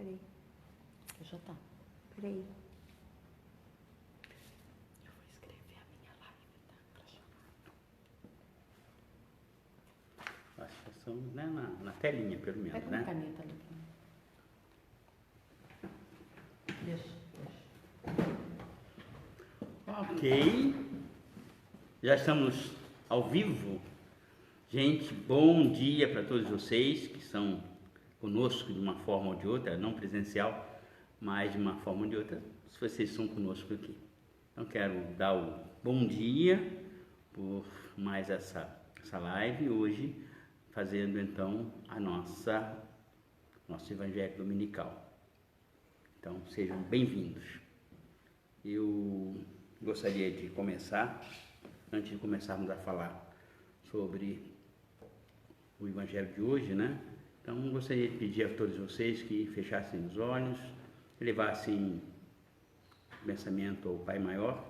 Peraí. Já tá. Peraí. Eu vou escrever a minha live, tá? Pra chamar. Acho que são, né, na telinha, pelo menos, É com né? caneta ali. Deixa. Ok. Já estamos ao vivo. Gente, bom dia para todos vocês que estão conosco de uma forma ou de outra, não presencial, mas de uma forma ou de outra, se vocês estão conosco aqui. Então quero dar o bom dia por mais essa live hoje, fazendo então nosso Evangelho Dominical. Então sejam bem-vindos. Eu gostaria de começar, antes de começarmos a falar sobre o Evangelho de hoje, né? Então gostaria de pedir a todos vocês que fechassem os olhos, levassem o pensamento ao Pai Maior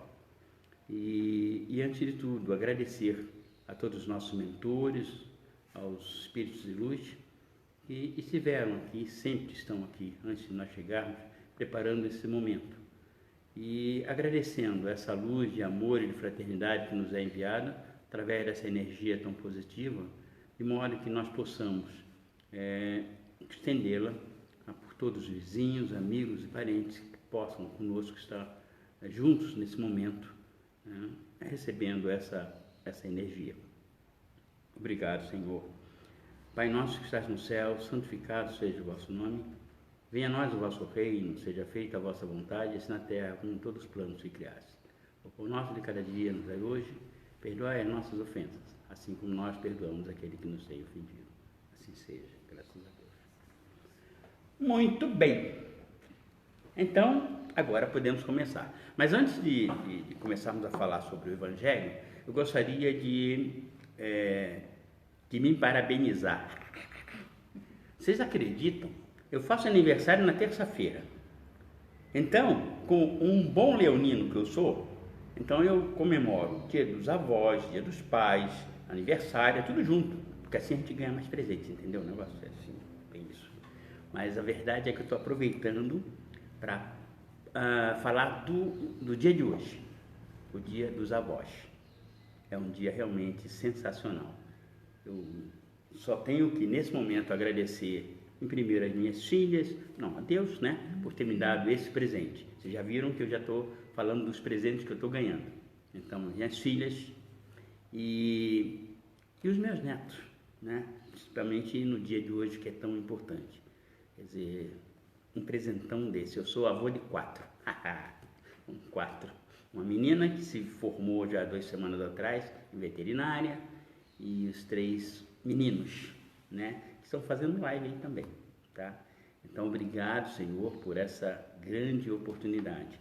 e antes de tudo agradecer a todos os nossos mentores, aos Espíritos de Luz que estiveram aqui, sempre estão aqui antes de nós chegarmos, preparando esse momento e agradecendo essa luz de amor e de fraternidade que nos é enviada através dessa energia tão positiva, de modo que nós possamos estendê-la por todos os vizinhos, amigos e parentes que possam conosco estar juntos nesse momento, recebendo essa energia. Obrigado, Senhor. Pai nosso que estás no céu, santificado seja o vosso nome. Venha a nós o vosso reino, seja feita a vossa vontade, assim na terra como em todos os planos que criaste. O pão nosso de cada dia nos dai hoje, perdoai as nossas ofensas, assim como nós perdoamos aquele que nos tem ofendido. Assim seja, graças a Deus. Muito bem. Então, agora podemos começar. Mas antes de começarmos a falar sobre o Evangelho, eu gostaria de me parabenizar. Vocês acreditam? Eu faço aniversário na terça-feira. Então, com um bom leonino que eu sou, então eu comemoro o dia dos avós, dia dos pais, aniversário, é tudo junto. Porque assim a gente ganha mais presentes, entendeu? O negócio é assim, bem isso. Mas a verdade é que eu estou aproveitando para falar do dia de hoje, o dia dos avós. É um dia realmente sensacional. Eu só tenho que, nesse momento, agradecer, em primeiro, as minhas filhas, a Deus, né, por ter me dado esse presente. Vocês já viram que eu já estou falando dos presentes que eu estou ganhando. Então, minhas filhas e os meus netos, né, principalmente no dia de hoje que é tão importante. Quer dizer, um presentão desse. Eu sou avô de 4. 4. Uma menina que se formou já 2 semanas atrás em veterinária e os 3 meninos, né, que estão fazendo live aí também, tá? Então, obrigado, Senhor, por essa grande oportunidade.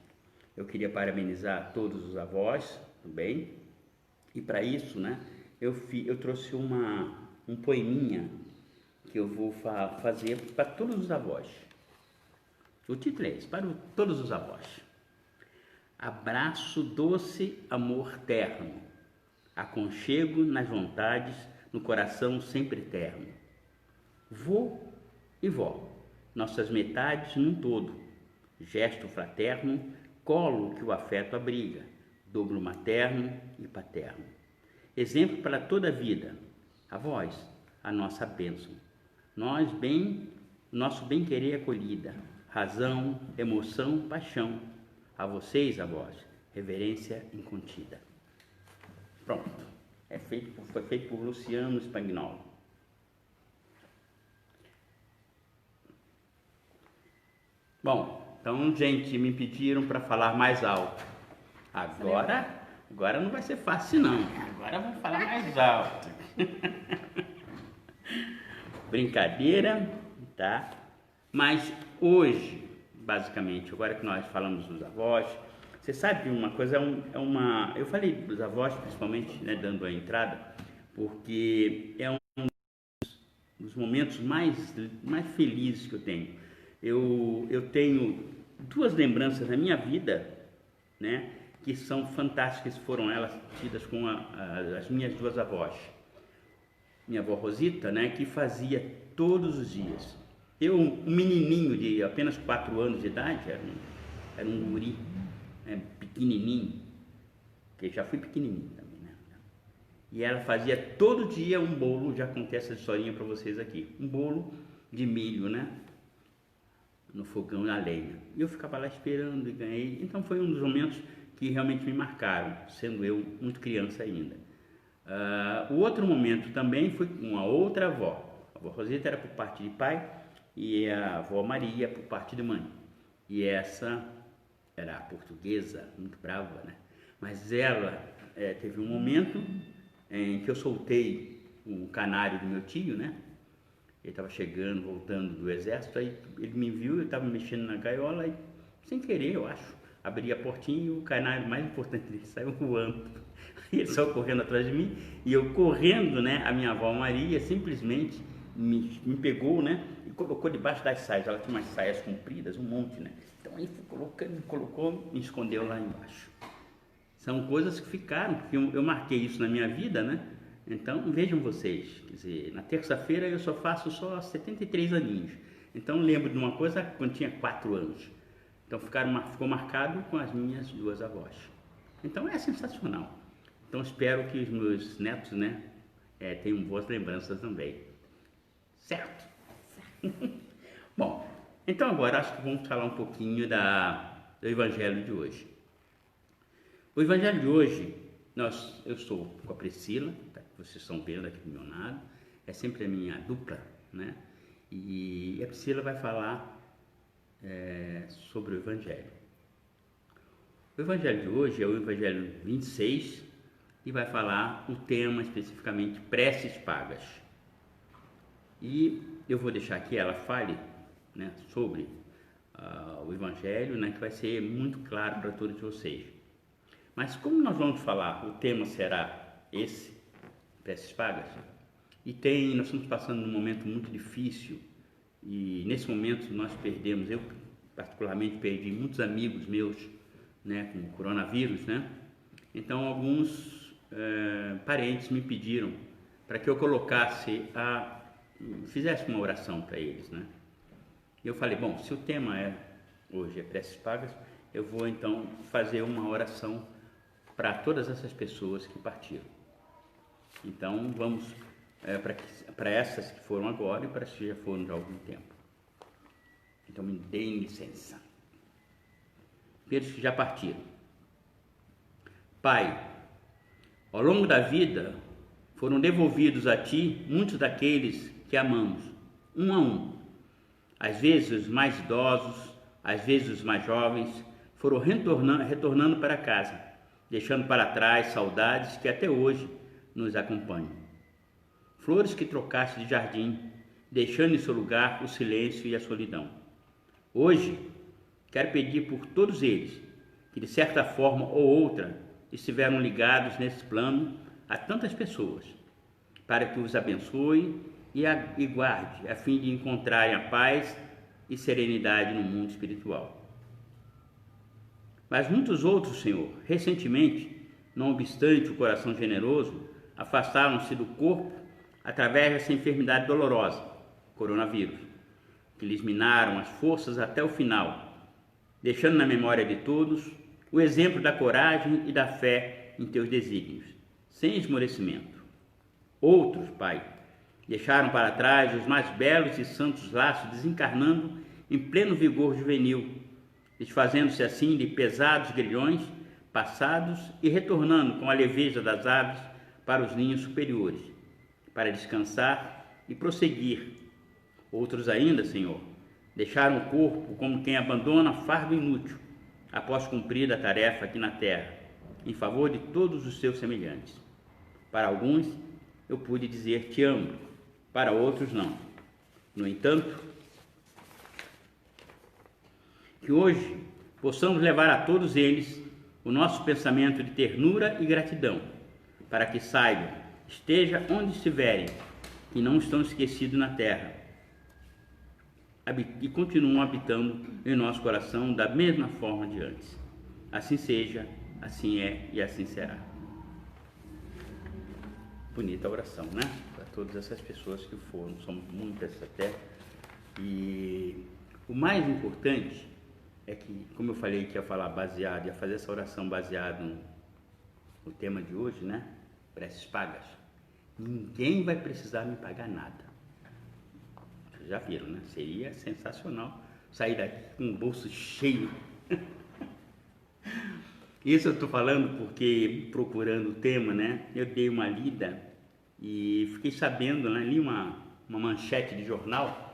Eu queria parabenizar todos os avós também, e para isso, né, eu trouxe um poeminha que eu vou fazer para todos os avós. O título é esse, para todos os avós. Abraço doce, amor terno, aconchego nas vontades, no coração sempre terno. Vô e vó, nossas metades num todo, gesto fraterno, colo que o afeto abriga, dobro materno e paterno. Exemplo para toda a vida, avós, a nossa bênção. Nosso bem-querer acolhida, razão, emoção, paixão. A vocês, avós, reverência incontida. Pronto. Foi feito por Luciano Spagnolo. Bom, então, gente, me pediram para falar mais alto. Agora não vai ser fácil, não. Agora vamos falar mais alto. Brincadeira, tá? Mas hoje, basicamente, agora que nós falamos dos avós, você sabe uma coisa, eu falei dos avós, principalmente, né, dando a entrada, porque é um dos momentos mais felizes que eu tenho. Eu tenho 2 lembranças na minha vida, né, que são fantásticas, foram elas tidas com as minhas 2 avós. Minha avó Rosita, né, que fazia todos os dias Eu, um menininho de apenas 4 anos de idade, era um guri, pequenininho, que já fui pequenininho também, né? E ela fazia todo dia um bolo, já contei essa historinha para vocês aqui, um bolo de milho, né? No fogão a lenha. E eu ficava lá esperando e ganhei. Então foi um dos momentos que realmente me marcaram, sendo eu muito criança ainda. O outro momento também foi com a outra avó. A avó Rosita era por parte de pai e a avó Maria por parte de mãe. E essa era a portuguesa, muito brava, né? Mas ela teve um momento em que eu soltei o canário do meu tio, né? Ele estava chegando, voltando do exército, aí ele me viu, eu estava mexendo na gaiola e, sem querer, eu acho, abri a portinha e o canário mais importante dele saiu voando. Ele saiu correndo atrás de mim e eu correndo, né? A minha avó Maria simplesmente me pegou, né? E colocou debaixo das saias. Ela tinha umas saias compridas, um monte, né? Então aí me colocou, me escondeu lá embaixo. São coisas que ficaram, porque eu marquei isso na minha vida, né? Então, vejam vocês, quer dizer, na terça-feira eu faço só 73 aninhos. Então, lembro de uma coisa quando tinha 4 anos. Então, ficou marcado com as minhas 2 avós. Então, é sensacional. Então, espero que os meus netos, né, tenham boas lembranças também. Certo? Bom, então agora acho que vamos falar um pouquinho do Evangelho de hoje. O Evangelho de hoje, eu estou com a Priscila, tá, que vocês estão vendo aqui do meu lado, é sempre a minha dupla, né? E a Priscila vai falar sobre o Evangelho. O Evangelho de hoje é o Evangelho 26 e vai falar o tema especificamente preces pagas. E eu vou deixar que ela fale, né, sobre o Evangelho, né, que vai ser muito claro para todos vocês. Mas como nós vamos falar, o tema será esse, preces pagas, e nós estamos passando um momento muito difícil, e nesse momento nós perdemos, eu particularmente perdi muitos amigos meus, né, com o coronavírus, né? Então alguns parentes me pediram para que eu fizesse uma oração para eles, né? E eu falei, bom, se o tema hoje é preces pagas, eu vou então fazer uma oração para todas essas pessoas que partiram. Então vamos para essas que foram agora e para as que já foram de algum tempo. Então me deem licença. Aqueles que já partiram. Pai, ao longo da vida foram devolvidos a Ti muitos daqueles que amamos, um a um. Às vezes os mais idosos, às vezes os mais jovens, foram retornando para casa, deixando para trás saudades que até hoje nos acompanham. Flores que trocaste de jardim, deixando em seu lugar o silêncio e a solidão. Hoje, quero pedir por todos eles, que de certa forma ou outra estiveram ligados nesse plano a tantas pessoas, para que os abençoe e guarde, a fim de encontrarem a paz e serenidade no mundo espiritual. Mas muitos outros, Senhor, recentemente, não obstante o coração generoso, afastaram-se do corpo através dessa enfermidade dolorosa, coronavírus, que lhes minaram as forças até o final, deixando na memória de todos o exemplo da coragem e da fé em Teus desígnios, sem esmorecimento. Outros, Pai, deixaram para trás os mais belos e santos laços, desencarnando em pleno vigor juvenil, desfazendo-se assim de pesados grilhões passados e retornando com a leveza das aves para os ninhos superiores, para descansar e prosseguir. Outros ainda, Senhor, deixaram o corpo como quem abandona fardo inútil, após cumprida a tarefa aqui na terra, em favor de todos os seus semelhantes. Para alguns, eu pude dizer te amo, para outros não. No entanto, que hoje possamos levar a todos eles o nosso pensamento de ternura e gratidão, para que saibam, esteja onde estiverem, que não estão esquecidos na terra, e continuam habitando em nosso coração da mesma forma de antes. Assim seja, assim é e assim será. Bonita oração, né? Para todas essas pessoas que foram, são muitas até, E o mais importante é que, como eu falei que ia falar baseado, ia fazer essa oração baseado no tema de hoje, né? Preces pagas. Ninguém vai precisar me pagar nada. Vocês já viram, né? Seria sensacional sair daqui com o bolso cheio. Isso eu estou falando porque, procurando o tema, né? Eu dei uma lida e fiquei sabendo, né? Li uma manchete de jornal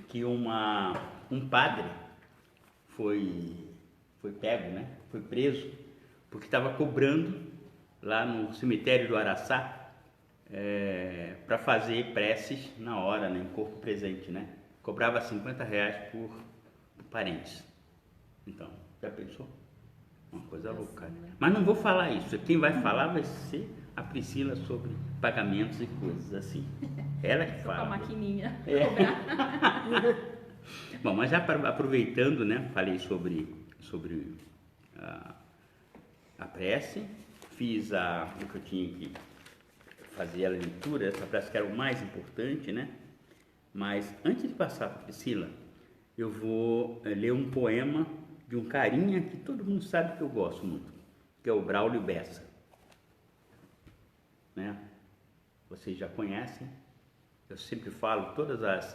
que um padre foi pego, né? Foi preso porque estava cobrando lá no cemitério do Araçá para fazer preces na hora, né? Em corpo presente, né? Cobrava R$50 por parentes. Então, já pensou? Uma coisa louca. Mas não vou falar isso. Quem vai falar vai ser a Priscila sobre pagamentos e coisas assim. Ela que fala. Com a maquininha. Bom, mas já aproveitando, né? Falei sobre a prece. Fiz o que eu tinha que fazer a leitura. Essa prece que era o mais importante, né? Mas antes de passar para a Priscila, eu vou ler um poema de um carinha que todo mundo sabe que eu gosto muito, que é o Braulio Bessa, né? Vocês já conhecem, eu sempre falo, todas as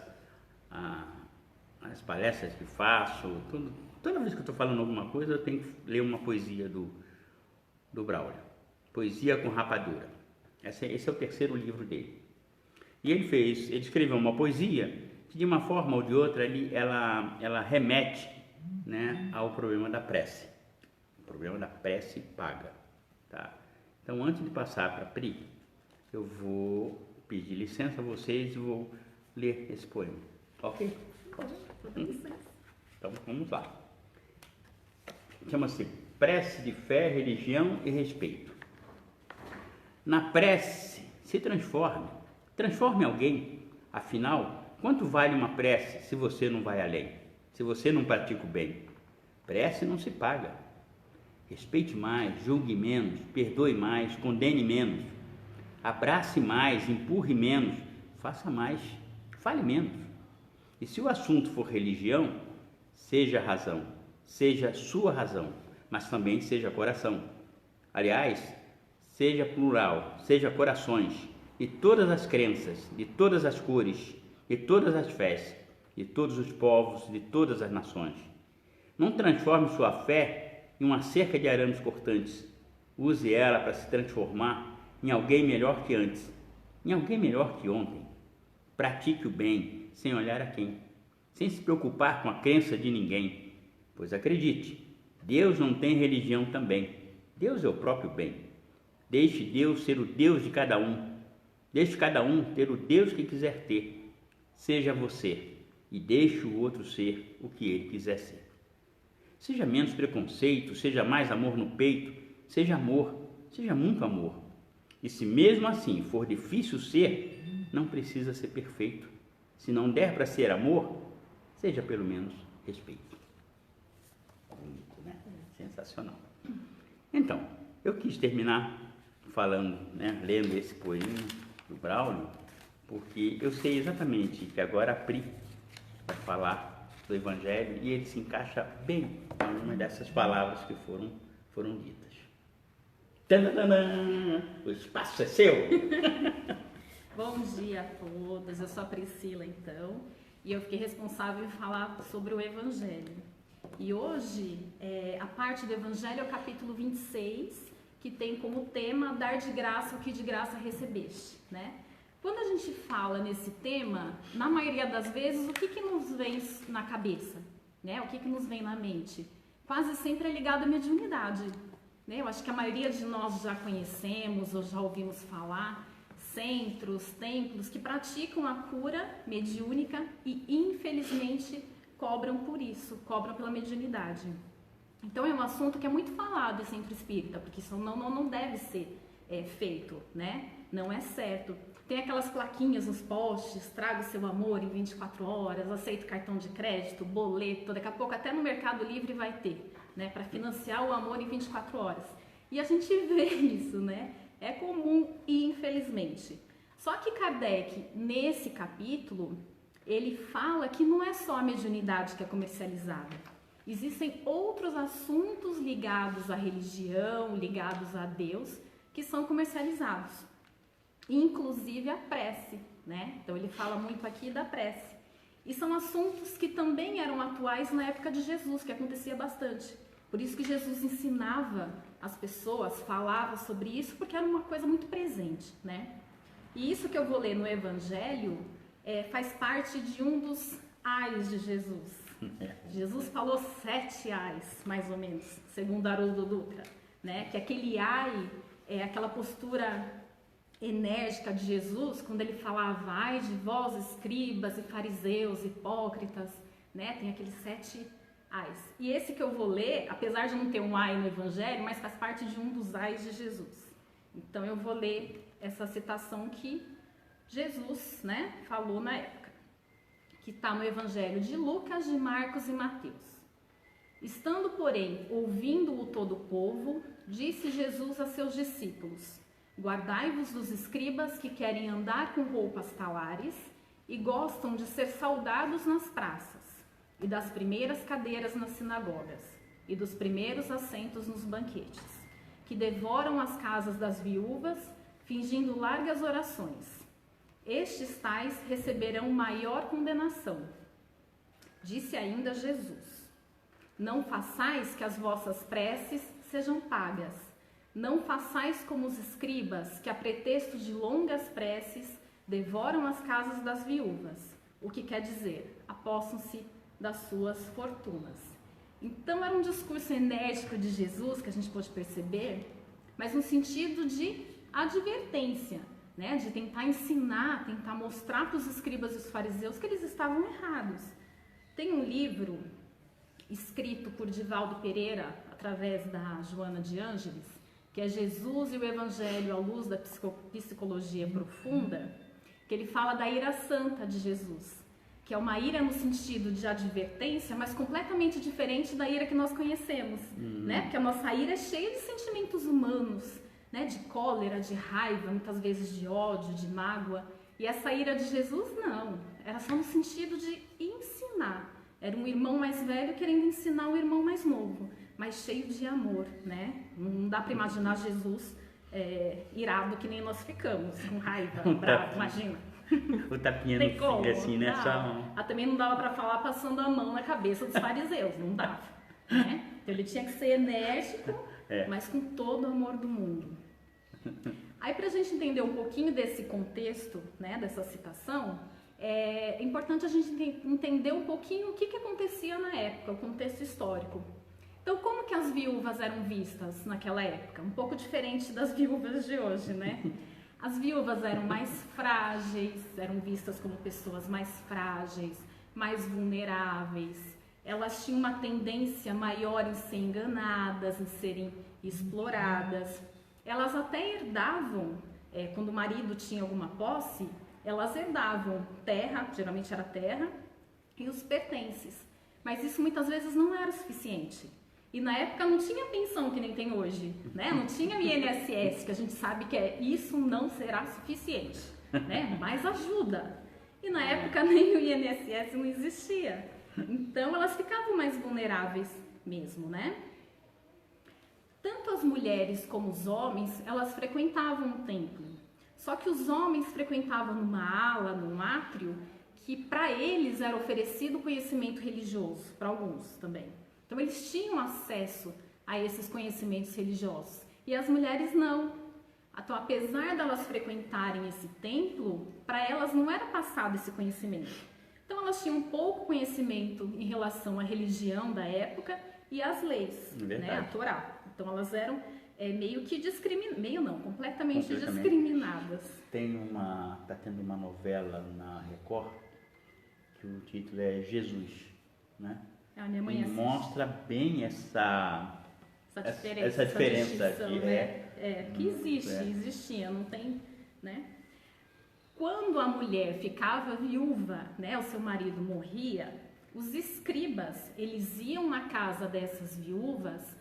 palestras que faço, toda vez que eu estou falando alguma coisa, eu tenho que ler uma poesia do Braulio, Poesia com Rapadura. Esse é o terceiro livro dele. E ele escreveu uma poesia que, de uma forma ou de outra, ela remete, né, ao problema da prece. O problema da prece paga. Tá? Então, antes de passar para a Pri, eu vou pedir licença a vocês e vou ler esse poema. Ok? Então, vamos lá. Chama-se Prece de Fé, Religião e Respeito. Na prece, se transforme alguém. Afinal, quanto vale uma prece se você não vai além? Se você não pratica o bem? Prece não se paga. Respeite mais, julgue menos, perdoe mais, condene menos. Abrace mais, empurre menos, faça mais, fale menos. E se o assunto for religião, seja razão, seja sua razão, mas também seja coração. Aliás, seja plural, seja corações, de todas as crenças, de todas as cores, de todas as fés, de todos os povos, de todas as nações. Não transforme sua fé em uma cerca de arames cortantes. Use ela para se transformar em alguém melhor que antes, em alguém melhor que ontem. Pratique o bem sem olhar a quem, sem se preocupar com a crença de ninguém. Pois acredite, Deus não tem religião também. Deus é o próprio bem. Deixe Deus ser o Deus de cada um. Deixe cada um ter o Deus que quiser ter. Seja você e deixe o outro ser o que ele quiser ser. Seja menos preconceito, seja mais amor no peito, seja amor, seja muito amor. E se mesmo assim for difícil ser, não precisa ser perfeito. Se não der para ser amor, seja pelo menos respeito. Bonito, né? Sensacional. Então, eu quis terminar falando, né, lendo esse poema do Braulio, porque eu sei exatamente que agora a Pri vai falar do Evangelho e ele se encaixa bem em uma dessas palavras que foram ditas. Tadadã! O espaço é seu! Bom dia a todos, eu sou a Priscila então, e eu fiquei responsável em falar sobre o Evangelho. E hoje, a parte do Evangelho é o capítulo 26, que tem como tema dar de graça o que de graça recebeste, né? Quando a gente fala nesse tema, na maioria das vezes, o que nos vem na cabeça, né? O que nos vem na mente? Quase sempre é ligado à mediunidade, né? Eu acho que a maioria de nós já conhecemos ou já ouvimos falar centros, templos que praticam a cura mediúnica e, infelizmente, cobram por isso, cobram pela mediunidade. Então é um assunto que é muito falado em centro espírita, porque isso não deve ser feito, né? Não é certo. Tem aquelas plaquinhas nos postes, traga o seu amor em 24 horas, aceita cartão de crédito, boleto, daqui a pouco até no Mercado Livre vai ter, né? Para financiar o amor em 24 horas. E a gente vê isso, né? É comum, infelizmente. Só que Kardec, nesse capítulo, ele fala que não é só a mediunidade que é comercializada. Existem outros assuntos ligados à religião, ligados a Deus, que são comercializados. Inclusive a prece, né? Então ele fala muito aqui da prece. E são assuntos que também eram atuais na época de Jesus, que acontecia bastante. Por isso que Jesus ensinava as pessoas, falava sobre isso, porque era uma coisa muito presente, né? E isso que eu vou ler no Evangelho faz parte de um dos ais de Jesus. Jesus falou 7 ais, mais ou menos, segundo Haroldo Dutra, né? Que aquele ai é aquela postura enérgica de Jesus, quando ele falava: ai de vós, escribas e fariseus, hipócritas, né? Tem aqueles 7 ais. E esse que eu vou ler, apesar de não ter um ai no Evangelho, mas faz parte de um dos ais de Jesus. Então eu vou ler essa citação que Jesus, né, falou na época, que está no Evangelho de Lucas, de Marcos e Mateus. Estando, porém, ouvindo-o todo o povo, disse Jesus a seus discípulos: guardai-vos dos escribas que querem andar com roupas talares e gostam de ser saudados nas praças, e das primeiras cadeiras nas sinagogas, e dos primeiros assentos nos banquetes, que devoram as casas das viúvas, fingindo largas orações. Estes tais receberão maior condenação. Disse ainda Jesus: não façais que as vossas preces sejam pagas. Não façais como os escribas, que a pretexto de longas preces devoram as casas das viúvas. O que quer dizer, apossam-se das suas fortunas. Então era um discurso enérgico de Jesus, que a gente pode perceber, mas no sentido de advertência, né? De tentar ensinar, tentar mostrar para os escribas e os fariseus que eles estavam errados. Tem um livro escrito por Divaldo Pereira, através da Joana de Ângeles, que é Jesus e o Evangelho à luz da psicologia profunda, que ele fala da ira santa de Jesus, que é uma ira no sentido de advertência, mas completamente diferente da ira que nós conhecemos, né? Porque a nossa ira é cheia de sentimentos humanos, né? De cólera, de raiva, muitas vezes de ódio, de mágoa. E essa ira de Jesus, não. Era só no sentido de ensinar. Era um irmão mais velho querendo ensinar um irmão mais novo, mas cheio de amor, né? Não dá para imaginar Jesus irado que nem nós ficamos, com raiva, bravo, imagina. O tapinha no filho assim, né? Também não dava para falar passando a mão na cabeça dos fariseus, não dava, né? Então ele tinha que ser enérgico, mas com todo o amor do mundo. Aí, para a gente entender um pouquinho desse contexto, né, dessa citação, é importante a gente entender um pouquinho o que acontecia na época, o contexto histórico. Então, como que as viúvas eram vistas naquela época? Um pouco diferente das viúvas de hoje, né? As viúvas eram mais frágeis, eram vistas como pessoas mais frágeis, mais vulneráveis. Elas tinham uma tendência maior em ser enganadas, em serem exploradas. Elas até herdavam, quando o marido tinha alguma posse, elas herdavam terra, geralmente era terra, e os pertences. Mas isso muitas vezes não era suficiente. E na época não tinha pensão que nem tem hoje, né? Não tinha o INSS, que a gente sabe que isso não será suficiente, né? Mais ajuda. E na época nem o INSS não existia. Então elas ficavam mais vulneráveis mesmo, né? Tanto as mulheres como os homens, elas frequentavam o templo. Só que os homens frequentavam numa ala, num átrio, que para eles era oferecido conhecimento religioso, para alguns também. Então eles tinham acesso a esses conhecimentos religiosos. E as mulheres não. Então, apesar delas frequentarem esse templo, para elas não era passado esse conhecimento. Então elas tinham pouco conhecimento em relação à religião da época e às leis, né, a Torá. Então elas eram meio que completamente discriminadas. Tá tendo uma novela na Record que o título é Jesus, né? A minha mãe mostra bem essa diferença aqui, né? Que existia, não tem, né? Quando a mulher ficava viúva, né, o seu marido morria, os escribas, eles iam na casa dessas viúvas,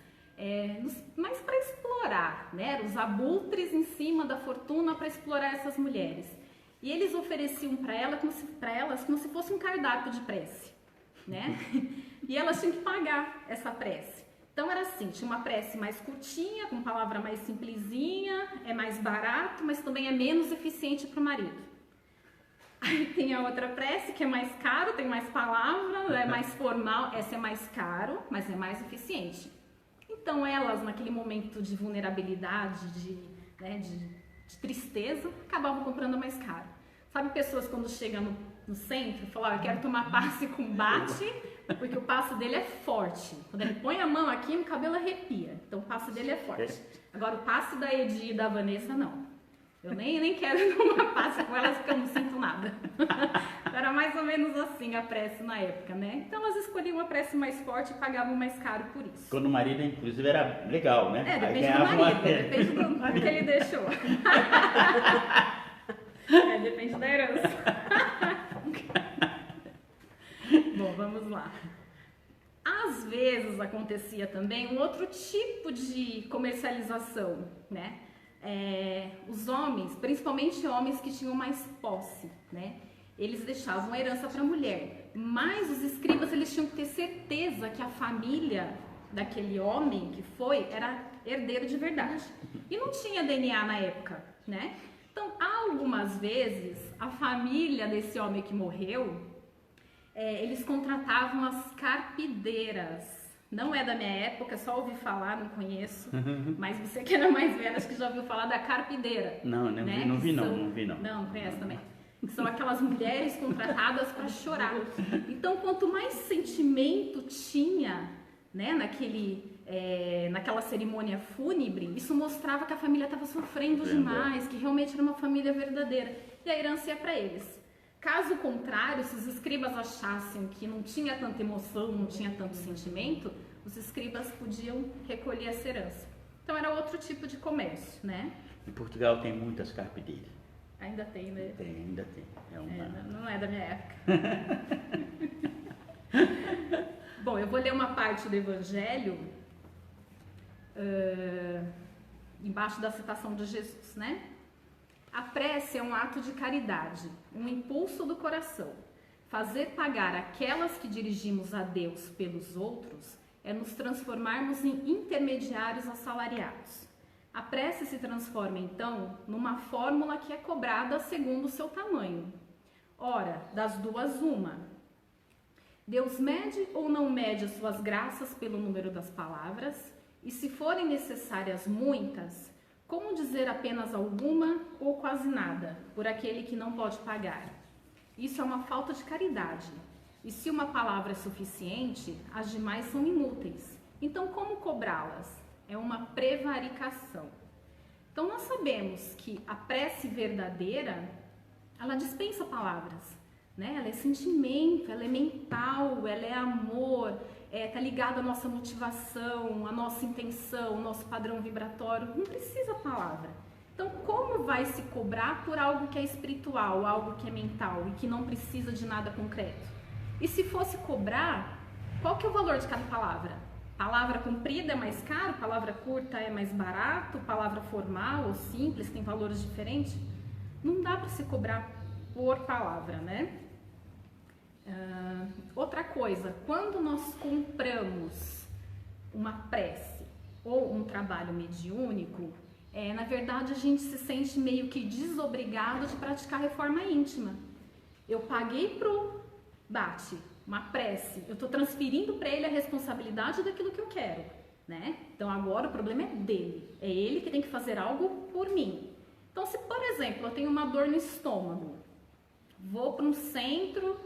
mas para explorar, né? Os abutres em cima da fortuna para explorar essas mulheres. E eles ofereciam para elas como se fosse um cardápio de prece, né? E elas tinham que pagar essa prece. Então era assim, tinha uma prece mais curtinha, com palavra mais simplesinha, é mais barato, mas também é menos eficiente para o marido. Aí tem a outra prece que é mais caro, tem mais palavras, é mais formal, essa é mais caro, mas é mais eficiente. Então elas, naquele momento de vulnerabilidade, de tristeza, acabavam comprando mais caro. Sabe pessoas quando chegam no centro e falam, eu quero tomar passe com bate, porque o passe dele é forte. Quando ele põe a mão aqui, o cabelo arrepia. Então o passe dele é forte. Agora o passe da Edi e da Vanessa, não. Eu nem quero tomar passe com elas porque eu não sinto nada. Era mais ou menos assim a prece na época, né? Então elas escolhiam a prece mais forte e pagavam mais caro por isso. Quando o marido, inclusive, era legal, né? Depende do marido, depende do que ele deixou. Depende da herança. Bom, vamos lá. Às vezes acontecia também um outro tipo de comercialização, né? Os homens, principalmente homens que tinham mais posse, né? Eles deixavam a herança para a mulher, mas os escribas eles tinham que ter certeza que a família daquele homem que foi era herdeiro de verdade. E não tinha DNA na época, né? Então, algumas vezes, a família desse homem que morreu, eles contratavam as carpideiras. Não é da minha época, só ouvi falar, não conheço. Mas você que era mais velho, acho que já ouviu falar da carpideira. Não, né? não vi não. Não conhece também. Que são aquelas mulheres contratadas para chorar. Então, quanto mais sentimento tinha, né, naquela cerimônia fúnebre, isso mostrava que a família estava sofrendo demais, que realmente era uma família verdadeira. E a herança ia para eles. Caso contrário, se os escribas achassem que não tinha tanta emoção, não tinha tanto sentimento, os escribas podiam recolher essa herança. Então era outro tipo de comércio, né? Em Portugal tem muitas carpideiras. Ainda tem, né? Ainda tem. Não é da minha época. Bom, eu vou ler uma parte do Evangelho embaixo da citação de Jesus, né? A prece é um ato de caridade, um impulso do coração. Fazer pagar aquelas que dirigimos a Deus pelos outros é nos transformarmos em intermediários assalariados. A prece se transforma, então, numa fórmula que é cobrada segundo o seu tamanho. Ora, das duas, uma. Deus mede ou não mede as suas graças pelo número das palavras? E se forem necessárias muitas, como dizer apenas alguma ou quase nada, por aquele que não pode pagar? Isso é uma falta de caridade. E se uma palavra é suficiente, as demais são inúteis. Então, como cobrá-las? É uma prevaricação. Então, nós sabemos que a prece verdadeira, ela dispensa palavras, né? Ela é sentimento, ela é mental, ela é amor, tá ligada à nossa motivação, à nossa intenção, ao nosso padrão vibratório. Não precisa palavra. Então, como vai se cobrar por algo que é espiritual, algo que é mental e que não precisa de nada concreto? E se fosse cobrar, qual que é o valor de cada palavra? Palavra comprida é mais caro, palavra curta é mais barato, palavra formal ou simples tem valores diferentes? Não dá para se cobrar por palavra, né? Outra coisa, quando nós compramos uma prece ou um trabalho mediúnico, na verdade a gente se sente meio que desobrigado de praticar reforma íntima. Eu paguei pro Bate uma prece, eu estou transferindo para ele a responsabilidade daquilo que eu quero, né? Então agora o problema é dele, é ele que tem que fazer algo por mim. Então se, por exemplo, eu tenho uma dor no estômago, vou para um centro,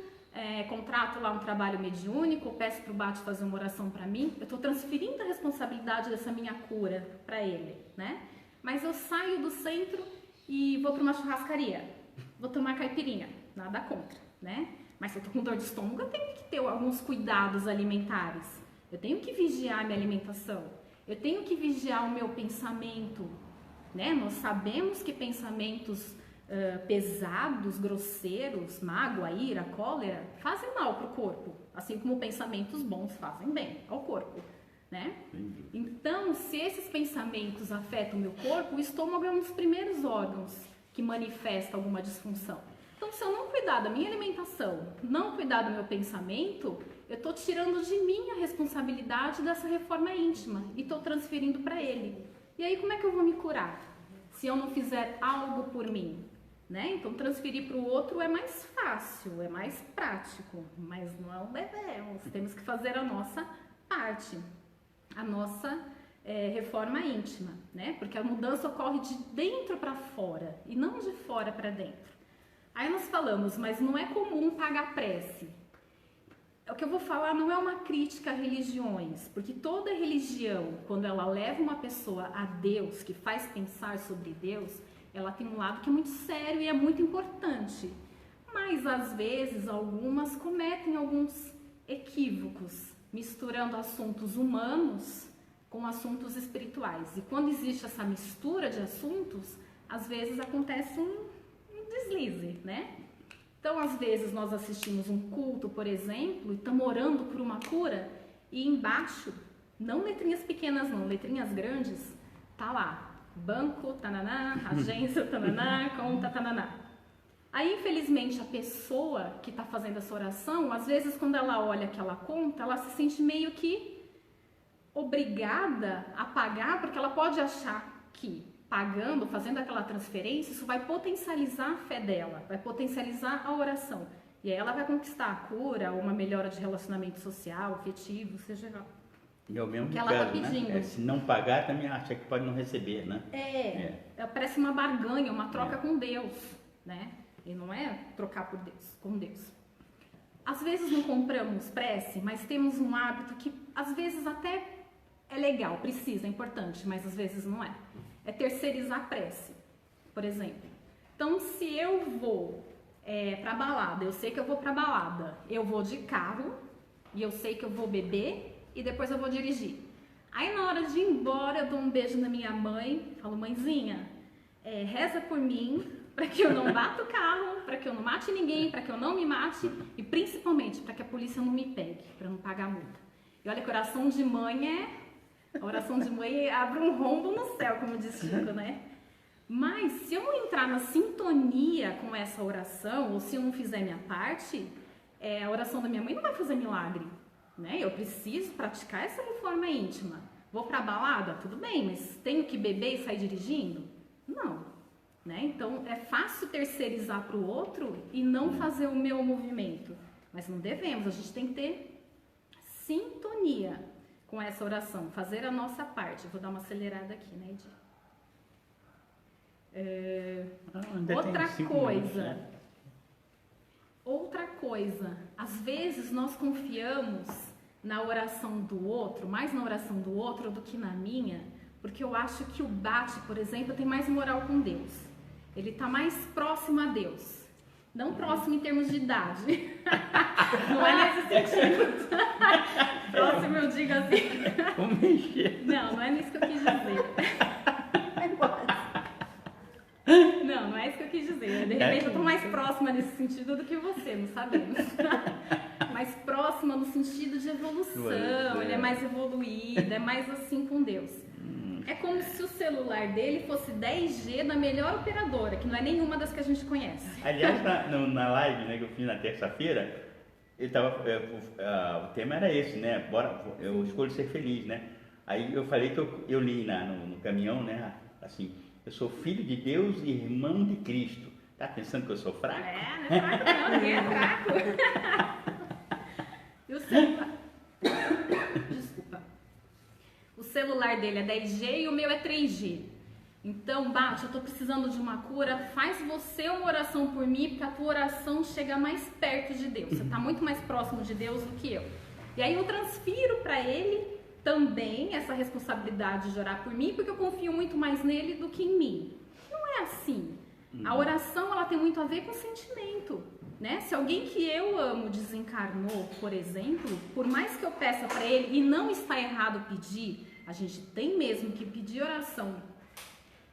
contrato lá um trabalho mediúnico, peço para o Bate fazer uma oração para mim, eu estou transferindo a responsabilidade dessa minha cura para ele, né? Mas eu saio do centro e vou para uma churrascaria, vou tomar caipirinha, nada contra, né? Mas se eu tô com dor de estômago, eu tenho que ter alguns cuidados alimentares. Eu tenho que vigiar a minha alimentação. Eu tenho que vigiar o meu pensamento, né? Nós sabemos que pensamentos pesados, grosseiros, mágoa, ira, cólera, fazem mal para o corpo. Assim como pensamentos bons fazem bem ao corpo, né? Então, se esses pensamentos afetam o meu corpo, o estômago é um dos primeiros órgãos que manifesta alguma disfunção. Então, se eu não cuidar da minha alimentação, não cuidar do meu pensamento, eu estou tirando de mim a responsabilidade dessa reforma íntima e estou transferindo para ele. E aí, como é que eu vou me curar? Se eu não fizer algo por mim, né? Então, transferir para o outro é mais fácil, é mais prático, mas não devemos. Temos que fazer a nossa parte, a nossa reforma íntima, né? Porque a mudança ocorre de dentro para fora e não de fora para dentro. Aí nós falamos, mas não é comum pagar prece. O que eu vou falar não é uma crítica a religiões, porque toda religião, quando ela leva uma pessoa a Deus, que faz pensar sobre Deus, ela tem um lado que é muito sério e é muito importante. Mas, às vezes, algumas cometem alguns equívocos, misturando assuntos humanos com assuntos espirituais. E quando existe essa mistura de assuntos, às vezes acontece um deslize, né? Então, às vezes, nós assistimos um culto, por exemplo, e estamos orando por uma cura, e embaixo, não letrinhas pequenas não, letrinhas grandes, tá lá, banco, tananá, agência, tananá, conta, tananá. Aí, infelizmente, a pessoa que está fazendo essa oração, às vezes, quando ela olha aquela conta, ela se sente meio que obrigada a pagar, porque ela pode achar que pagando, fazendo aquela transferência, isso vai potencializar a fé dela, vai potencializar a oração. E aí ela vai conquistar a cura, ou uma melhora de relacionamento social, afetivo, seja é o mesmo que ela caso, está pedindo. Né? Se não pagar, também acha que pode não receber, né? Parece uma barganha, uma troca com Deus, né? E não é trocar por Deus, com Deus. Às vezes não compramos prece, mas temos um hábito que às vezes até é legal, precisa, é importante, mas às vezes não é. É terceirizar a prece, por exemplo. Então, se eu vou pra balada, eu sei que eu vou pra balada, eu vou de carro e eu sei que eu vou beber e depois eu vou dirigir. Aí, na hora de ir embora, eu dou um beijo na minha mãe, falo, mãezinha, reza por mim, para que eu não bata o carro, para que eu não mate ninguém, para que eu não me mate e principalmente para que a polícia não me pegue, para não pagar a multa. E olha que oração de mãe a oração de mãe abre um rombo no céu, como diz Chico, né? Mas se eu não entrar na sintonia com essa oração, ou se eu não fizer minha parte, a oração da minha mãe não vai fazer milagre, né? Eu preciso praticar essa reforma íntima. Vou pra balada? Tudo bem, mas tenho que beber e sair dirigindo? Não, né? Então é fácil terceirizar para o outro e não fazer o meu movimento. Mas não devemos, a gente tem que ter sintonia com essa oração, fazer a nossa parte. Eu vou dar uma acelerada aqui, né, Edi? Outra coisa, às vezes nós confiamos na oração do outro, mais na oração do outro do que na minha, porque eu acho que o Bate, por exemplo, tem mais moral com Deus. Ele está mais próximo a Deus. Não próximo em termos de idade. Não é nesse sentido. Próximo eu digo assim. Não é nisso que eu quis dizer. Não é isso que eu quis dizer. De repente eu tô mais próxima nesse sentido do que você, não sabemos. Mais próxima no sentido de evolução. Ele é mais evoluído, é mais assim com Deus. É como se o celular dele fosse 10G da melhor operadora, que não é nenhuma das que a gente conhece. Aliás, na live, né, que eu fiz na terça-feira, o tema era esse, né? Eu escolho ser feliz, né? Aí eu falei que eu li no caminhão, né? Assim, eu sou filho de Deus e irmão de Cristo. Tá pensando que eu sou fraco? Não é fraco não, ninguém é fraco. E o celular... Desculpa. O celular dele é 10G e o meu é 3G. Então, Bate, eu tô precisando de uma cura, faz você uma oração por mim, porque a tua oração chega mais perto de Deus. Você tá muito mais próximo de Deus do que eu. E aí eu transfiro para ele também essa responsabilidade de orar por mim, porque eu confio muito mais nele do que em mim. Não é assim. A oração, ela tem muito a ver com sentimento, né? Se alguém que eu amo desencarnou, por exemplo, por mais que eu peça para ele, e não está errado pedir, a gente tem mesmo que pedir oração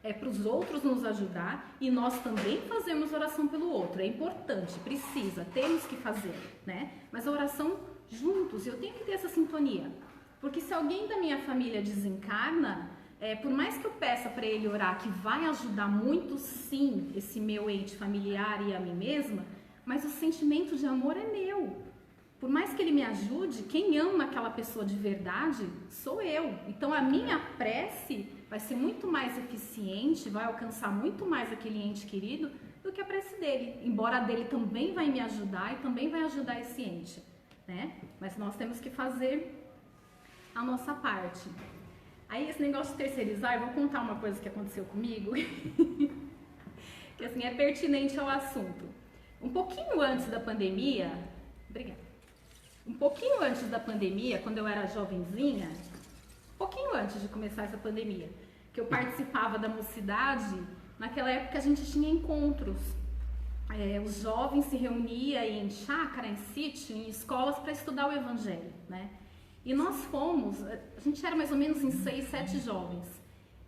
para os outros nos ajudar, e nós também fazemos oração pelo outro. É importante, precisa, temos que fazer, né? Mas a oração juntos, eu tenho que ter essa sintonia. Porque se alguém da minha família desencarna, por mais que eu peça para ele orar, que vai ajudar muito sim esse meu ente familiar e a mim mesma, mas o sentimento de amor é meu. Por mais que ele me ajude, quem ama aquela pessoa de verdade sou eu. Então a minha prece vai ser muito mais eficiente, vai alcançar muito mais aquele ente querido do que a prece dele. Embora a dele também vai me ajudar e também vai ajudar esse ente, né? Mas nós temos que fazer a nossa parte. Aí esse negócio de terceirizar, eu vou contar uma coisa que aconteceu comigo, que assim é pertinente ao assunto. Um pouquinho antes da pandemia, um pouquinho antes da pandemia, quando eu era jovenzinha, um pouquinho antes de começar essa pandemia, que eu participava da mocidade, naquela época a gente tinha encontros. Os jovens se reuniam em chácara, em sítio, em escolas para estudar o Evangelho, né? E nós fomos, a gente era mais ou menos em 6, 7 jovens.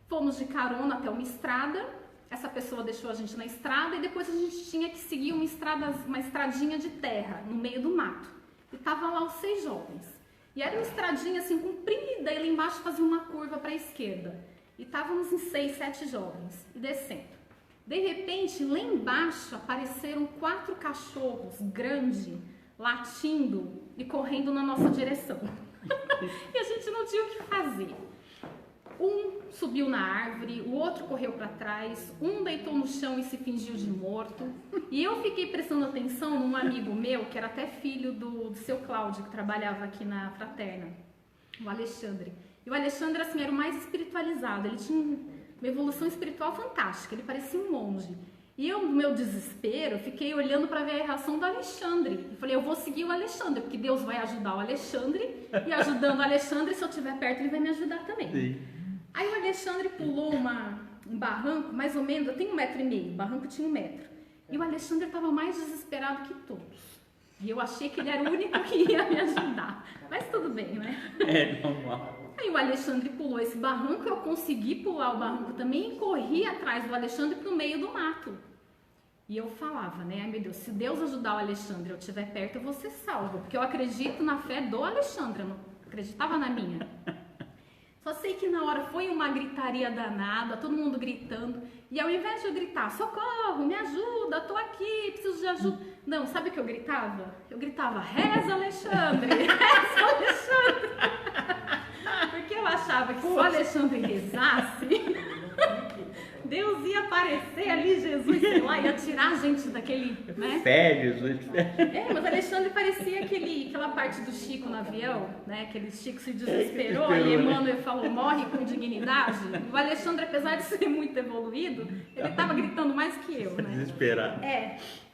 Fomos de carona até uma estrada, essa pessoa deixou a gente na estrada e depois a gente tinha que seguir uma estradinha de terra, no meio do mato. E estavam lá os 6 jovens. E era uma estradinha assim comprida e lá embaixo fazia uma curva para a esquerda. E estávamos em 6, 7 jovens e descendo. De repente, lá embaixo apareceram 4 cachorros grandes, latindo e correndo na nossa direção. E a gente não tinha o que fazer. Um subiu na árvore, o outro correu para trás, um deitou no chão e se fingiu de morto. E eu fiquei prestando atenção num amigo meu, que era até filho do seu Cláudio, que trabalhava aqui na Fraterna, o Alexandre. E o Alexandre, assim, era o mais espiritualizado, ele tinha uma evolução espiritual fantástica, ele parecia um monge. E eu, no meu desespero, fiquei olhando para ver a reação do Alexandre. E falei, eu vou seguir o Alexandre, porque Deus vai ajudar o Alexandre. E ajudando o Alexandre, se eu estiver perto, ele vai me ajudar também. Sim. Aí o Alexandre pulou um barranco, mais ou menos, eu tenho 1,5 metro, o barranco tinha 1 metro. E o Alexandre estava mais desesperado que todos. E eu achei que ele era o único que ia me ajudar. Mas tudo bem, né? É normal. Aí o Alexandre pulou esse barranco, eu consegui pular o barranco também e corri atrás do Alexandre para o meio do mato. E eu falava, né? Ai meu Deus, se Deus ajudar o Alexandre, eu estiver perto, eu vou ser salva. Porque eu acredito na fé do Alexandre, eu não acreditava na minha. Só sei que na hora foi uma gritaria danada, todo mundo gritando. E ao invés de eu gritar, socorro, me ajuda, tô aqui, preciso de ajuda. Não, sabe o que eu gritava? Eu gritava, reza Alexandre, reza Alexandre. Porque eu achava que se o Alexandre rezasse, Deus ia aparecer ali, Jesus, sei lá, ia tirar a gente daquele, né? Fé, Jesus. Mas Alexandre parecia aquela parte do Chico no avião, né? Aquele Chico se desesperou e Emmanuel falou, morre com dignidade. O Alexandre, apesar de ser muito evoluído, ele estava gritando mais que eu, né? Desesperado.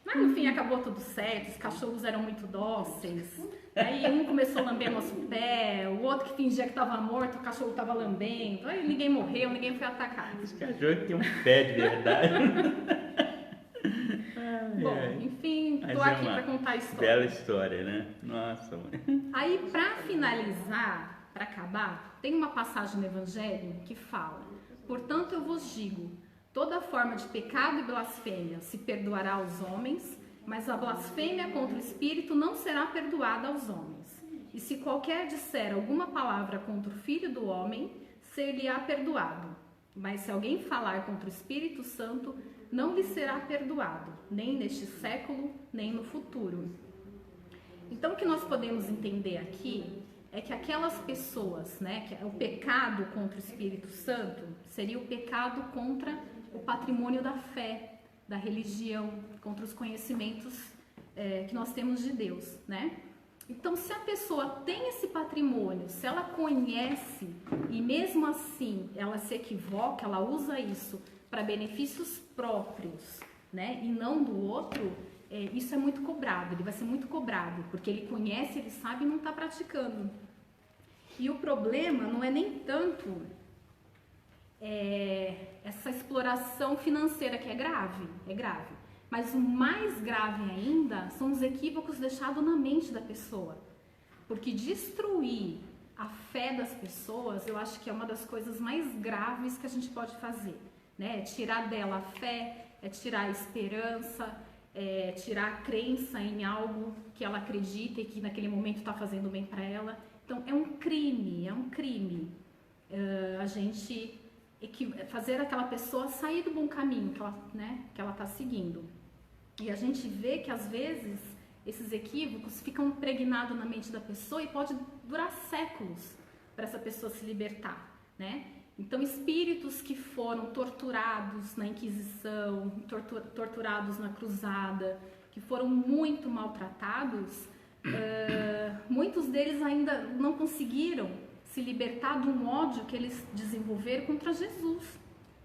Mas no fim acabou tudo certo, os cachorros eram muito dóceis. Aí um começou a lamber nosso pé, o outro que fingia que estava morto, o cachorro estava lambendo. Aí ninguém morreu, ninguém foi atacado. Esse cachorro tem um pé de verdade. Bom, enfim, tô aqui para contar a história. Bela história, né? Nossa, mãe. Aí, para finalizar, para acabar, tem uma passagem no Evangelho que fala: portanto, eu vos digo, toda forma de pecado e blasfêmia se perdoará aos homens, mas a blasfêmia contra o Espírito não será perdoada aos homens. E se qualquer disser alguma palavra contra o Filho do Homem, ser-lhe-á perdoado. Mas se alguém falar contra o Espírito Santo, não lhe será perdoado, nem neste século, nem no futuro. Então, o que nós podemos entender aqui é que aquelas pessoas, né, que o pecado contra o Espírito Santo seria o pecado contra o patrimônio da fé, da religião, contra os conhecimentos que nós temos de Deus, né? Então, se a pessoa tem esse patrimônio, se ela conhece e mesmo assim ela se equivoca, ela usa isso para benefícios próprios, né, e não do outro, isso é muito cobrado, ele vai ser muito cobrado, porque ele conhece, ele sabe e não está praticando. E o problema não é nem tanto essa exploração financeira que é grave, mas o mais grave ainda são os equívocos deixados na mente da pessoa, porque destruir a fé das pessoas, eu acho que é uma das coisas mais graves que a gente pode fazer, né? É tirar dela a fé, é tirar a esperança, tirar a crença em algo que ela acredita e que naquele momento está fazendo bem para ela. Então é um crime, a gente fazer aquela pessoa sair do bom caminho que ela está seguindo. E a gente vê que às vezes esses equívocos ficam impregnados na mente da pessoa e pode durar séculos para essa pessoa se libertar, né? Então, espíritos que foram torturados na Inquisição, torturados na Cruzada, que foram muito maltratados, muitos deles ainda não conseguiram se libertar de um ódio que eles desenvolveram contra Jesus,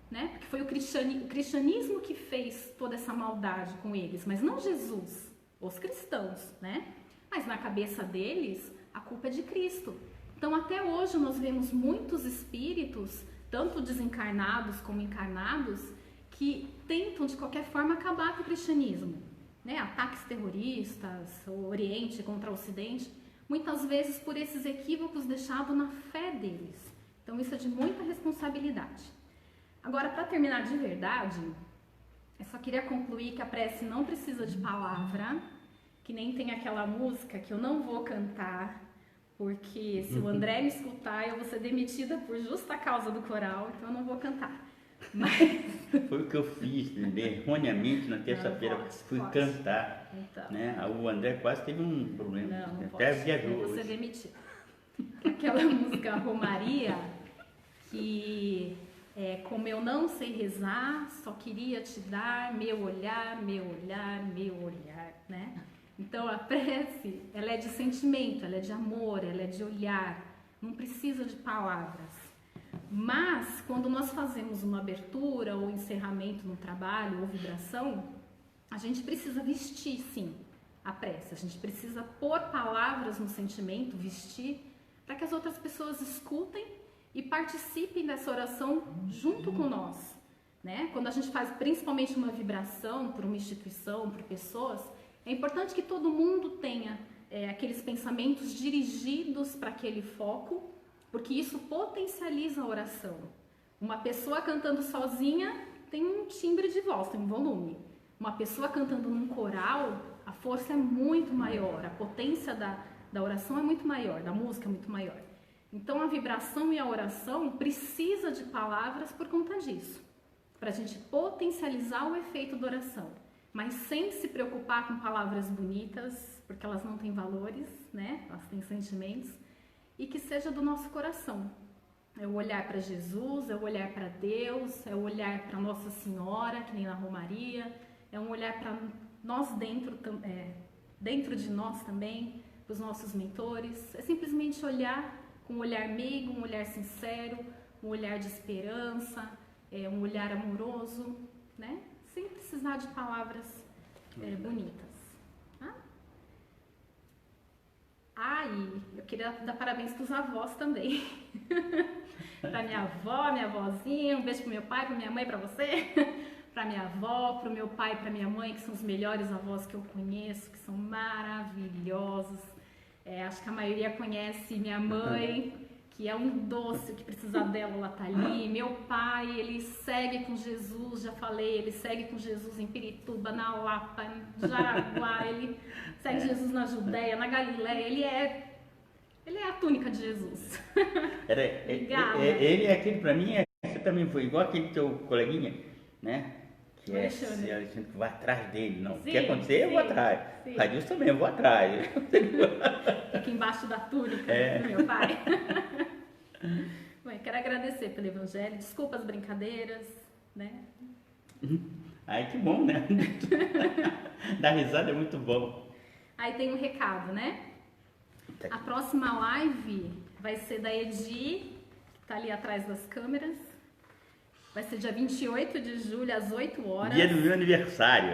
né? Porque foi o cristianismo que fez toda essa maldade com eles, mas não Jesus, os cristãos, né? Mas na cabeça deles, a culpa é de Cristo. Então, até hoje, nós vemos muitos espíritos, tanto desencarnados como encarnados, que tentam, de qualquer forma, acabar com o cristianismo, né? Ataques terroristas, o Oriente contra o Ocidente, muitas vezes por esses equívocos deixados na fé deles. Então, isso é de muita responsabilidade. Agora, para terminar de verdade, eu só queria concluir que a prece não precisa de palavra, que nem tem aquela música que eu não vou cantar, porque se o André me escutar, eu vou ser demitida por justa causa do coral, então eu não vou cantar. Mas... Foi o que eu fiz, erroneamente, na terça-feira, fui cantar. Então. Né? O André quase teve um problema, Não até pode. viajou. Eu vou ser hoje. demitida. Aquela música Romaria, que é como eu não sei rezar, só queria te dar meu olhar, meu olhar, meu olhar, né? Então, a prece, ela é de sentimento, ela é de amor, ela é de olhar, não precisa de palavras. Mas, quando nós fazemos uma abertura ou encerramento no trabalho ou vibração, a gente precisa vestir, sim, a prece. A gente precisa pôr palavras no sentimento, vestir, para que as outras pessoas escutem e participem dessa oração junto com nós, né? Quando a gente faz principalmente uma vibração por uma instituição, por pessoas, é importante que todo mundo tenha aqueles pensamentos dirigidos para aquele foco, porque isso potencializa a oração. Uma pessoa cantando sozinha tem um timbre de voz, tem um volume. Uma pessoa cantando num coral, a força é muito maior, a potência da oração é muito maior, da música é muito maior. Então, a vibração e a oração precisa de palavras por conta disso, para a gente potencializar o efeito da oração. Mas sem se preocupar com palavras bonitas, porque elas não têm valores, né? Elas têm sentimentos, e que seja do nosso coração. É o olhar para Jesus, é o olhar para Deus, é o olhar para Nossa Senhora, que nem na Romaria, é um olhar para nós dentro de nós também, para os nossos mentores. É simplesmente olhar com um olhar meigo, um olhar sincero, um olhar de esperança, um olhar amoroso, né? Sem precisar de palavras bonitas. E eu queria dar parabéns para os avós também. Para minha avó, minha avózinha, um beijo para meu pai, para minha mãe, para você. Para minha avó, para o meu pai e para minha mãe, que são os melhores avós que eu conheço, que são maravilhosos. Acho que a maioria conhece minha mãe, que é um doce, que precisa dela, ela tá ali. Meu pai, ele segue com Jesus, já falei, ele segue com Jesus em Pirituba, na Lapa, em Jaraguá, ele segue Jesus na Judéia, na Galiléia, ele é a túnica de Jesus. Ele é aquele, pra mim, você também foi igual aquele teu coleguinha, né? Que Alexandre. Alexandre, que vai atrás dele, não. O Sim, que acontecer, eu vou atrás. Radilson também, eu vou atrás. Fica embaixo da túnica do meu pai. Bom, eu quero agradecer pelo Evangelho, desculpa as brincadeiras, né? Ai, que bom, né? Dar risada é muito bom. Aí tem um recado, né? A próxima live vai ser da Edi, que tá ali atrás das câmeras. Vai ser dia 28 de julho, às 8 horas. Dia do meu aniversário.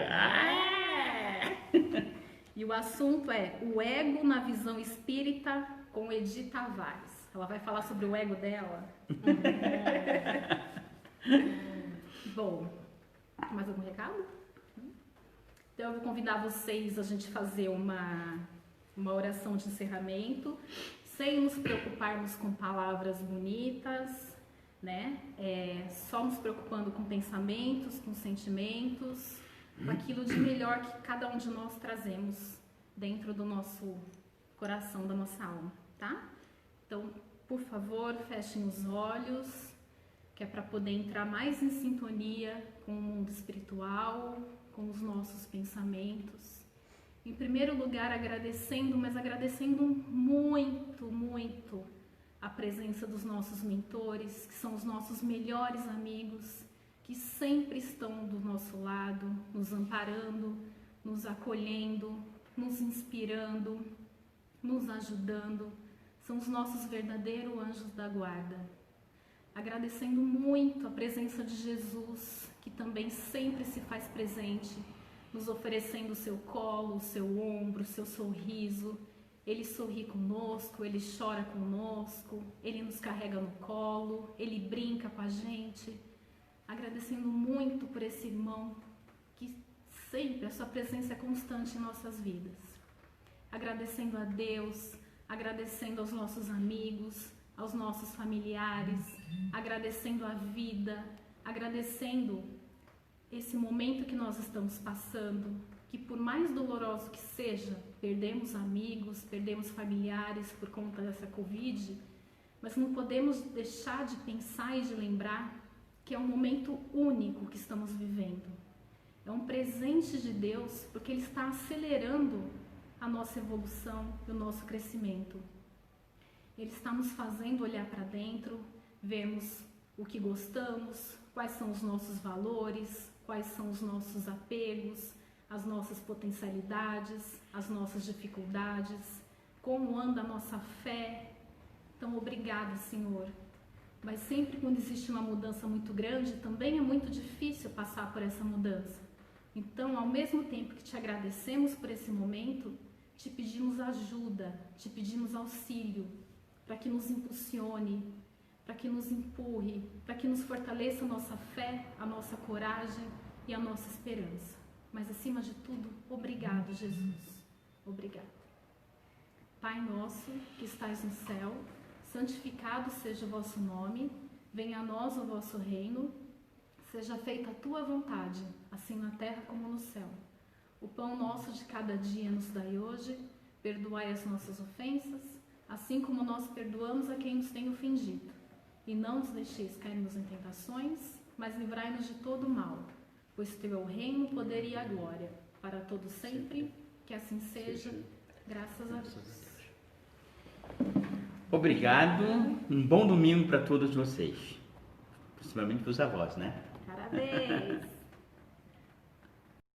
E o assunto é o ego na visão espírita com Edi Tavares. Ela vai falar sobre o ego dela. Bom, mais algum recado? Então eu vou convidar vocês a gente fazer uma oração de encerramento, sem nos preocuparmos com palavras bonitas, né? Só nos preocupando com pensamentos, com sentimentos, com aquilo de melhor que cada um de nós trazemos dentro do nosso coração, da nossa alma, tá? Então, por favor, fechem os olhos, que é para poder entrar mais em sintonia com o mundo espiritual, com os nossos pensamentos. Em primeiro lugar, agradecendo, mas agradecendo muito, muito a presença dos nossos mentores, que são os nossos melhores amigos, que sempre estão do nosso lado, nos amparando, nos acolhendo, nos inspirando, nos ajudando. São os nossos verdadeiros anjos da guarda. Agradecendo muito a presença de Jesus, que também sempre se faz presente, nos oferecendo o seu colo, o seu ombro, o seu sorriso. Ele sorri conosco, ele chora conosco, ele nos carrega no colo, ele brinca com a gente. Agradecendo muito por esse irmão, que sempre a sua presença é constante em nossas vidas. Agradecendo a Deus, agradecendo aos nossos amigos, aos nossos familiares, agradecendo a vida, agradecendo esse momento que nós estamos passando, que por mais doloroso que seja, perdemos amigos, perdemos familiares por conta dessa Covid, mas não podemos deixar de pensar e de lembrar que é um momento único que estamos vivendo. É um presente de Deus, porque Ele está acelerando a nossa evolução e o nosso crescimento. Ele está nos fazendo olhar para dentro, vermos o que gostamos, quais são os nossos valores, quais são os nossos apegos, as nossas potencialidades, as nossas dificuldades, como anda a nossa fé. Então, obrigada, Senhor. Mas sempre quando existe uma mudança muito grande, também é muito difícil passar por essa mudança. Então, ao mesmo tempo que te agradecemos por esse momento, te pedimos ajuda, te pedimos auxílio, para que nos impulsione, para que nos empurre, para que nos fortaleça a nossa fé, a nossa coragem e a nossa esperança. Mas, acima de tudo, obrigado, Jesus. Obrigado. Pai nosso, que estais no céu, santificado seja o vosso nome, venha a nós o vosso reino, seja feita a tua vontade, assim na terra como no céu. O pão nosso de cada dia nos dai hoje, perdoai as nossas ofensas, assim como nós perdoamos a quem nos tem ofendido. E não nos deixeis cairmos em tentações, mas livrai-nos de todo o mal, pois teu é o reino, o poder e a glória, para todo sempre, que assim seja, graças a Deus. Obrigado, um bom domingo para todos vocês, principalmente para os avós, né? Parabéns!